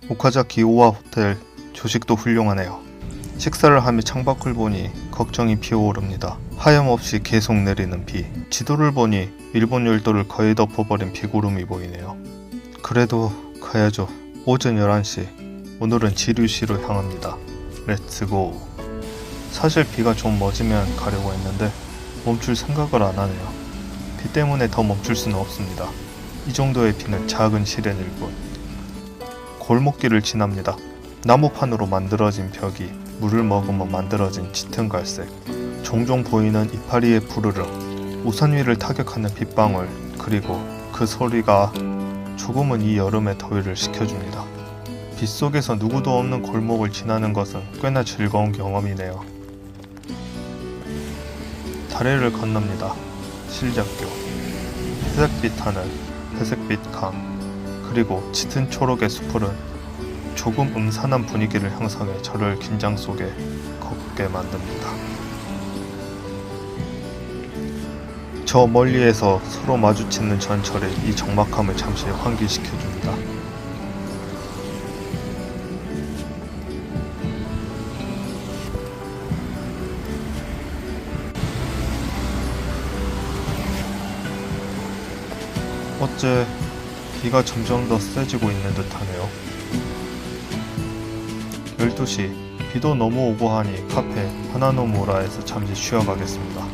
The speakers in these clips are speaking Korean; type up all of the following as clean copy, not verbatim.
오카자키 오와 호텔 조식도 훌륭하네요. 식사를 하며 창밖을 보니 걱정이 피어오릅니다. 하염없이 계속 내리는 비. 지도를 보니 일본 열도를 거의 덮어버린 비구름이 보이네요. 그래도 가야죠. 오전 11시. 오늘은 지류시로 향합니다. 렛츠고. 사실 비가 좀 멎으면 가려고 했는데 멈출 생각을 안 하네요. 비 때문에 더 멈출 수는 없습니다. 이 정도의 비는 작은 시련일 뿐. 골목길을 지납니다. 나무판으로 만들어진 벽이 물을 머금어 만들어진 짙은 갈색. 종종 보이는 이파리의 푸르름. 우산 위를 타격하는 빗방울. 그리고 그 소리가 조금은 이 여름의 더위를 식혀줍니다. 빗속에서 누구도 없는 골목을 지나는 것은 꽤나 즐거운 경험이네요. 다리를 건넙니다. 실잡교. 회색빛 하늘, 회색빛 강, 그리고 짙은 초록의 숲풀은 조금 음산한 분위기를 형성해 저를 긴장 속에 걷게 만듭니다. 저 멀리에서 서로 마주치는 전철이 이 적막함을 잠시 환기시켜줍니다. 어째 비가 점점 더 세지고 있는 듯하네요. 12시, 비도 너무 오고 하니 카페 하나노무라에서 잠시 쉬어가겠습니다.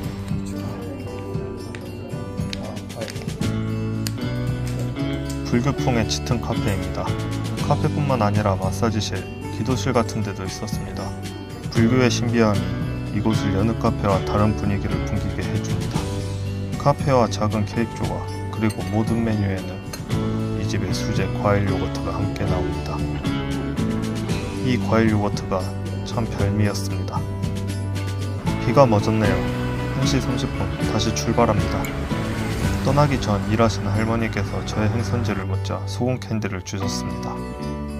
불교풍의 짙은 카페입니다. 카페뿐만 아니라 마사지실, 기도실 같은 데도 있었습니다. 불교의 신비함이 이곳을 여느 카페와 다른 분위기를 풍기게 해줍니다. 카페와 작은 케이크 조각, 그리고 모든 메뉴에는 이 집의 수제 과일 요거트가 함께 나옵니다. 이 과일 요거트가 참 별미였습니다. 비가 멎었네요. 1시 30분 다시 출발합니다. 떠나기 전 일하시는 할머니께서 저의 행선지를 묻자 소금 캔디를 주셨습니다.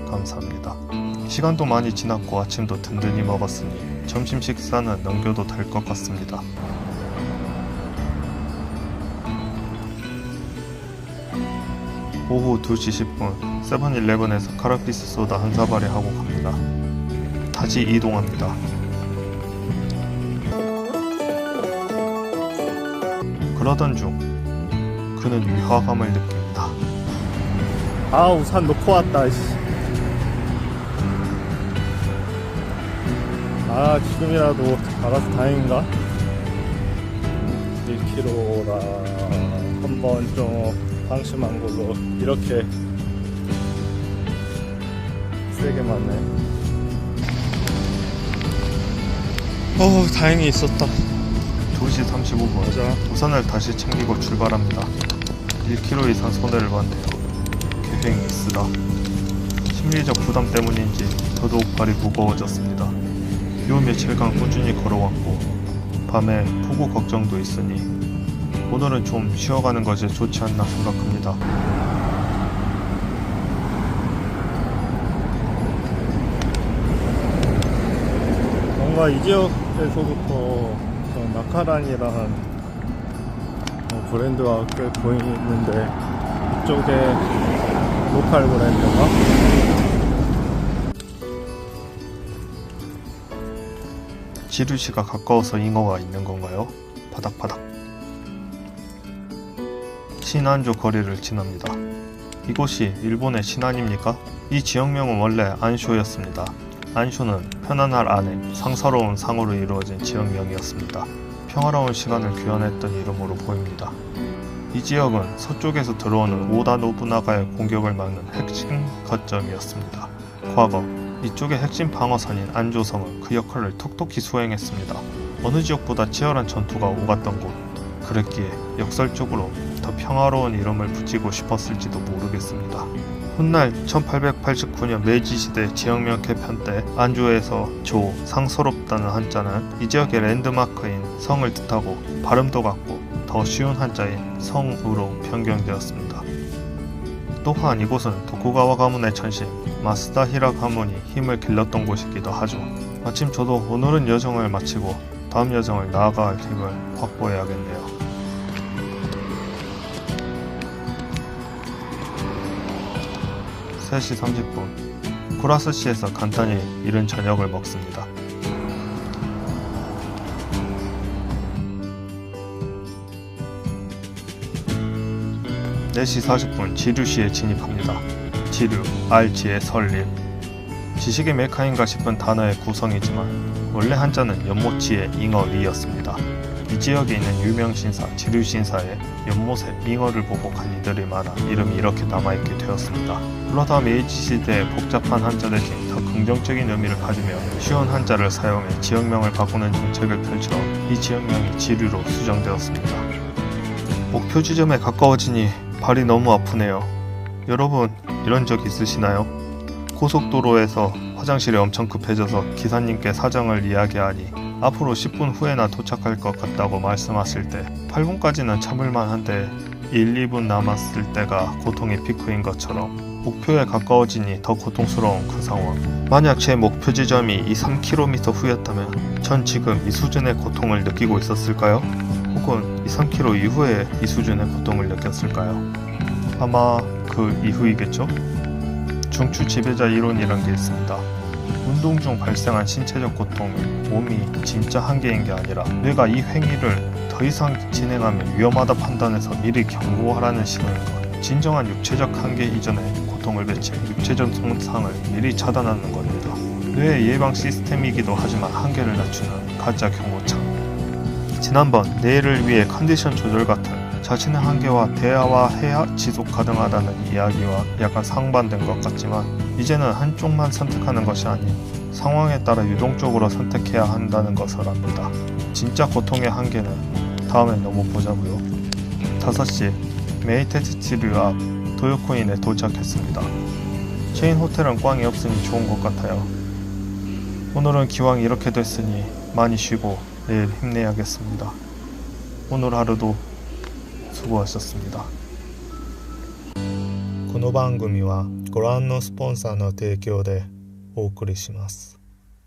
감사합니다. 시간도 많이 지났고 아침도 든든히 먹었으니 점심 식사는 넘겨도 될 것 같습니다. 오후 2시 10분 세븐일레븐에서 카라피스 소다 한 사발에 하고 갑니다. 다시 이동합니다. 그러던 중 그는 위화감을 느낍니다. 아, 우산 놓고 왔다. 아, 지금이라도 알아서 다행인가? 1km라 한번 좀 방심한 걸로 이렇게 세게 맞네. 다행히 있었다. 2시 35분 맞아. 우산을 다시 챙기고 출발합니다. 1km 이상 손해를 봤네요. 계획이 쓰다. 심리적 부담 때문인지 더더욱 발이 무거워졌습니다. 요 며칠간 꾸준히 걸어왔고 밤에 폭우 걱정도 있으니 오늘은 좀 쉬어가는 것이 좋지 않나 생각합니다. 뭔가 이 지역에서부터 나카란이라는 브랜드가 꽤 보이는데 이쪽에 로컬 브랜드가 지류시가 가까워서 잉어가 있는 건가요? 바닥바닥. 신안조 거리를 지납니다. 이곳이 일본의 신안입니까? 이 지역명은 원래 안쇼였습니다. 안쇼는 편안할 안에 상서로운 상으로 이루어진 지역명이었습니다. 평화로운 시간을 규현했던 이름으로 보입니다. 이 지역은 서쪽에서 들어오는 오다 노부나가의 공격을 막는 핵심 거점이었습니다. 과거 이쪽의 핵심 방어선인 안조성은 그 역할을 톡톡히 수행했습니다. 어느 지역보다 치열한 전투가 오갔던 곳. 그랬기에 역설적으로 더 평화로운 이름을 붙이고 싶었을지도 모르겠습니다. 훗날 1889년 메이지시대 지역명 개편 때 안조에서 조, 상서롭다는 한자는 이 지역의 랜드마크인 성을 뜻하고 발음도 같고 더 쉬운 한자인 성으로 변경되었습니다. 또한 이곳은 도쿠가와 가문의 천신 마스다 히라 가문이 힘을 길렀던 곳이기도 하죠. 마침 저도 오늘은 여정을 마치고 다음 여정을 나아갈 힘을 확보해야겠네요. 3시 30분 쿠라스시에서 간단히 이른 저녁을 먹습니다. 4시 40분 지류시에 진입합니다. 지류, 알지의 설립. 지식의 메카인가 싶은 단어의 구성이지만 원래 한자는 연못지의 잉어리였습니다. 이 지역에 있는 유명 신사 지류신사에 연못에 잉어를 보복한 이들이 많아 이름이 이렇게 남아있게 되었습니다. 그러다 메이지시대의 복잡한 한자 대신 더 긍정적인 의미를 가지며 쉬운 한자를 사용해 지역명을 바꾸는 정책을 펼쳐 이 지역명이 지류로 수정되었습니다. 목표 지점에 가까워지니 발이 너무 아프네요. 여러분 이런 적 있으시나요? 고속도로에서 화장실이 엄청 급해져서 기사님께 사정을 이야기하니 앞으로 10분 후에나 도착할 것 같다고 말씀하실 때 8분까지는 참을만 한데 1, 2분 남았을 때가 고통의 피크인 것처럼 목표에 가까워지니 더 고통스러운 그 상황. 만약 제 목표 지점이 이 3km 후였다면 전 지금 이 수준의 고통을 느끼고 있었을까요? 혹은 이 3km 이후에 이 수준의 고통을 느꼈을까요? 아마 그 이후이겠죠? 중추 지배자 이론이란 게 있습니다. 운동 중 발생한 신체적 고통은 몸이 진짜 한계인 게 아니라 뇌가 이 행위를 더 이상 진행하면 위험하다 판단해서 미리 경고하라는 식인 것. 진정한 육체적 한계 이전에 고통을 배치해 육체적 손상을 미리 차단하는 겁니다. 뇌의 예방 시스템이기도 하지만 한계를 낮추는 가짜 경고창. 지난번 내일을 위해 컨디션 조절 같은 자신의 한계와 대화해야 지속 가능하다는 이야기와 약간 상반된 것 같지만 이제는 한쪽만 선택하는 것이 아닌 상황에 따라 유동적으로 선택해야 한다는 것을 압니다. 진짜 고통의 한계는 다음에 너무 보자고요. 5시 메이테츠치류 앞 도요코인에 도착했습니다. 체인 호텔은 꽝이 없으니 좋은 것 같아요. 오늘은 기왕 이렇게 됐으니 많이 쉬고 내일 힘내야겠습니다. 오늘 하루도 수고하셨습니다. この番組はご覧のスポンサーの提供でお送りします。